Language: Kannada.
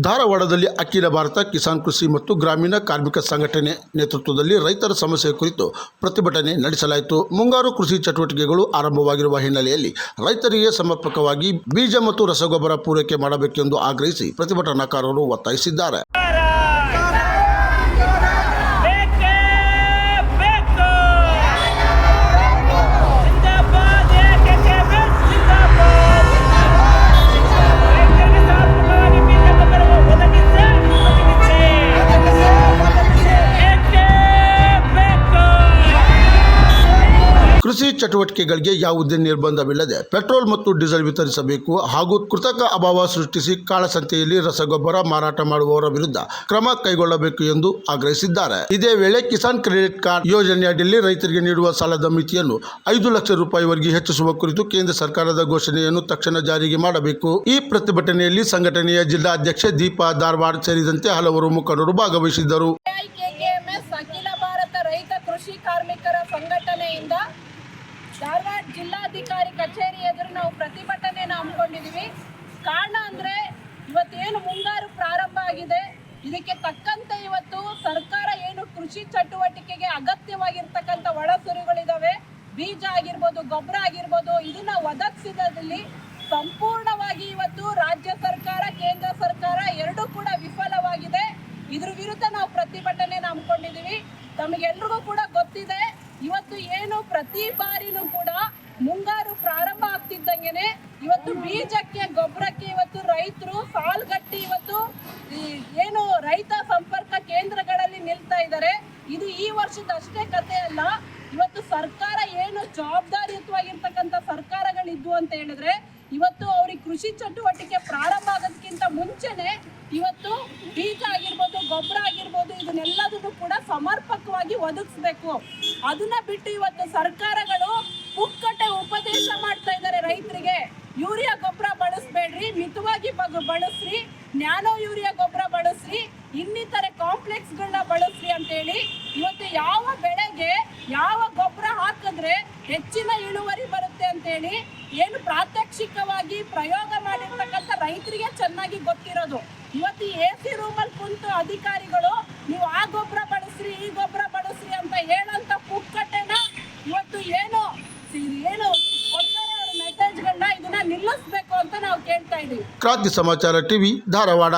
ಧಾರವಾಡದಲ್ಲಿ ಅಖಿಲ ಭಾರತ ಕಿಸಾನ್ ಕೃಷಿ ಮತ್ತು ಗ್ರಾಮೀಣ ಕಾರ್ಮಿಕ ಸಂಘಟನೆ ನೇತೃತ್ವದಲ್ಲಿ ರೈತರ ಸಮಸ್ಯೆ ಕುರಿತು ಪ್ರತಿಭಟನೆ ನಡೆಸಲಾಯಿತು. ಮುಂಗಾರು ಕೃಷಿ ಚಟುವಟಿಕೆಗಳು ಆರಂಭವಾಗಿರುವ ಹಿನ್ನೆಲೆಯಲ್ಲಿ ರೈತರಿಗೆ ಸಮರ್ಪಕವಾಗಿ ಬೀಜ ಮತ್ತು ರಸಗೊಬ್ಬರ ಪೂರೈಕೆ ಮಾಡಬೇಕೆಂದು ಆಗ್ರಹಿಸಿ ಪ್ರತಿಭಟನಾಕಾರರು ಒತ್ತಾಯಿಸಿದ್ದಾರೆ. ಕೃಷಿ ಚಟುವಟಿಕೆಗಳಿಗೆ ಯಾವುದೇ ನಿರ್ಬಂಧವಿಲ್ಲದೆ ಪೆಟ್ರೋಲ್ ಮತ್ತು ಡೀಸೆಲ್ ವಿತರಿಸಬೇಕು ಹಾಗೂ ಕೃತಕ ಅಭಾವ ಸೃಷ್ಟಿಸಿ ಕಾಳಸಂತೆಯಲ್ಲಿ ರಸಗೊಬ್ಬರ ಮಾರಾಟ ಮಾಡುವವರ ವಿರುದ್ಧ ಕ್ರಮ ಕೈಗೊಳ್ಳಬೇಕು ಎಂದು ಆಗ್ರಹಿಸಿದ್ದಾರೆ. ಇದೇ ವೇಳೆ ಕಿಸಾನ್ ಕ್ರೆಡಿಟ್ ಕಾರ್ಡ್ ಯೋಜನೆಯಡಿಯಲ್ಲಿ ರೈತರಿಗೆ ನೀಡುವ ಸಾಲದ ಮಿತಿಯನ್ನು 5 ಲಕ್ಷ ರೂಪಾಯಿವರೆಗೆ ಹೆಚ್ಚಿಸುವ ಕುರಿತು ಕೇಂದ್ರ ಸರ್ಕಾರದ ಘೋಷಣೆಯನ್ನು ತಕ್ಷಣ ಜಾರಿಗೆ ಮಾಡಬೇಕು. ಈ ಪ್ರತಿಭಟನೆಯಲ್ಲಿ ಸಂಘಟನೆಯ ಜಿಲ್ಲಾ ಅಧ್ಯಕ್ಷೆ ದೀಪಾ ಧಾರವಾಡ ಸೇರಿದಂತೆ ಹಲವರು ಮುಖಂಡರು ಭಾಗವಹಿಸಿದ್ದರು. ಅಖಿಲ ಭಾರತ ರೈತ ಕೃಷಿ ಕಾರ್ಮಿಕರ ಸಂಘಟನೆಯಿಂದ ಧಾರವಾಡ ಜಿಲ್ಲಾಧಿಕಾರಿ ಕಚೇರಿ ಎದುರು ನಾವು ಪ್ರತಿಭಟನೆಯನ್ನು ಹಮ್ಮಿಕೊಂಡಿದ್ದೀವಿ. ಕಾರಣ ಅಂದರೆ ಇವತ್ತೇನು ಮುಂಗಾರು ಪ್ರಾರಂಭ ಆಗಿದೆ, ಇದಕ್ಕೆ ತಕ್ಕಂತೆ ಇವತ್ತು ಸರ್ಕಾರ ಏನು ಕೃಷಿ ಚಟುವಟಿಕೆಗೆ ಅಗತ್ಯವಾಗಿರ್ತಕ್ಕಂಥ ಒಳಸುರಿಗಳಿದ್ದಾವೆ, ಬೀಜ ಆಗಿರ್ಬೋದು, ಗೊಬ್ಬರ ಆಗಿರ್ಬೋದು, ಇದನ್ನ ಒದಗಿಸಿದಲ್ಲಿ ಸಂಪೂರ್ಣವಾಗಿ ಇವತ್ತು ರಾಜ್ಯ ಸರ್ಕಾರ, ಕೇಂದ್ರ ಸರ್ಕಾರ ಎರಡೂ ಕೂಡ ವಿಫಲವಾಗಿದೆ. ಇದ್ರ ವಿರುದ್ಧ ನಾವು ಪ್ರತಿಭಟನೆಯನ್ನು ಹಮ್ಮಿಕೊಂಡಿದ್ದೀವಿ. ತಮಗೆಲ್ರಿಗೂ ಕೂಡ ಗೊತ್ತಿದೆ, ಇವತ್ತು ಏನು ಪ್ರತಿ ಬಾರಿನೂ ಕೂಡ ಮುಂಗಾರು ಪ್ರಾರಂಭ ಆಗ್ತಿದ್ದಂಗೆನೆ ಇವತ್ತು ಬೀಜಕ್ಕೆ, ಗೊಬ್ಬರಕ್ಕೆ ಇವತ್ತು ರೈತರು ಸಾಲ್ಗಟ್ಟಿ ಇವತ್ತು ಏನು ರೈತ ಸಂಪರ್ಕ ಕೇಂದ್ರಗಳಲ್ಲಿ ನಿಲ್ತಾ ಇದ್ದಾರೆ. ಇದು ಈ ವರ್ಷದಷ್ಟೇ ಕಥೆ ಅಲ್ಲ. ಇವತ್ತು ಸರ್ಕಾರ ಏನು ಜವಾಬ್ದಾರಿಯುತವಾಗಿರ್ತಕ್ಕಂಥ ಸರ್ಕಾರಗಳಿದ್ವು ಅಂತ ಹೇಳಿದ್ರೆ ಇವತ್ತು ಅವ್ರಿಗೆ ಕೃಷಿ ಚಟುವಟಿಕೆ ಪ್ರಾರಂಭ ಆಗೋದಕ್ಕಿಂತ ಮುಂಚೆನೆ ಇವತ್ತು ಬೀಜ ಆಗಿರ್ಬೋದು, ಗೊಬ್ಬರ ಆಗಿರ್ಬೋದು, ಇದನ್ನೆಲ್ಲದನ್ನು ಕೂಡ ಸಮರ್ಪಕವಾಗಿ ಒದಗಿಸ್ಬೇಕು. ಅದನ್ನ ಬಿಟ್ಟು ಇವತ್ತು ಸರ್ಕಾರಗಳು ಪುಕ್ಕಟೆ ಉಪದೇಶ ಮಾಡ್ತಾ ಇದ್ದಾರೆ ರೈತರಿಗೆ. ಯೂರಿಯಾ ಗೊಬ್ಬರ ಬಳಸಬೇಡ್ರಿ, ಮಿತವಾಗಿ ಬಳಸ್ರಿ, ನ್ಯಾನೋ ಯೂರಿಯಾ ಗೊಬ್ಬರ ಬಳಸ್ರಿ, ಇನ್ನಿತರೆ ಕಾಂಪ್ಲೆಕ್ಸ್ಗಳನ್ನ ಬಳಸ್ರಿ ಅಂತೇಳಿ ಇವತ್ತು ಯಾವ ಬೆಳೆಗೆ ಯಾವ ಗೊಬ್ಬರ ಹಾಕಿದ್ರೆ ಹೆಚ್ಚಿನ ಇಳುವರಿ ಬರುತ್ತೆ ಅಂತೇಳಿ ಏನು ಪ್ರಾತ್ಯಕ್ಷಿಕವಾಗಿ ಪ್ರಯೋಗ ಮಾಡಿರ್ತಕ್ಕಂಥ ರೈತರಿಗೆ ಚೆನ್ನಾಗಿ ಗೊತ್ತಿರೋದು. ಇವತ್ತು AC ರೂಮಲ್ಲಿ ಕುಂತು ಅಧಿಕಾರಿಗಳು ನೀವು ಆ ಗೊಬ್ಬರ ಬಳಸ್ರಿ, ಈ ಗೊಬ್ಬರ ಬಳಸ್ರಿ ಅಂತ ಹೇಳಂತ ಪುಕ್ಕಟ್ಟೆನ ಇವತ್ತು ಏನು ಕೊಡ್ತಾರೆ ಅವ್ರ ಮೆಸೇಜ್ಗಳನ್ನ ಇದನ್ನ ನಿಲ್ಲಿಸ್ಬೇಕು ಅಂತ ನಾವು ಕೇಳ್ತಾ ಇದೀವಿ. ಕ್ರಾಂತಿ ಸಮಾಚಾರ ಟಿವಿ ಧಾರವಾಡ.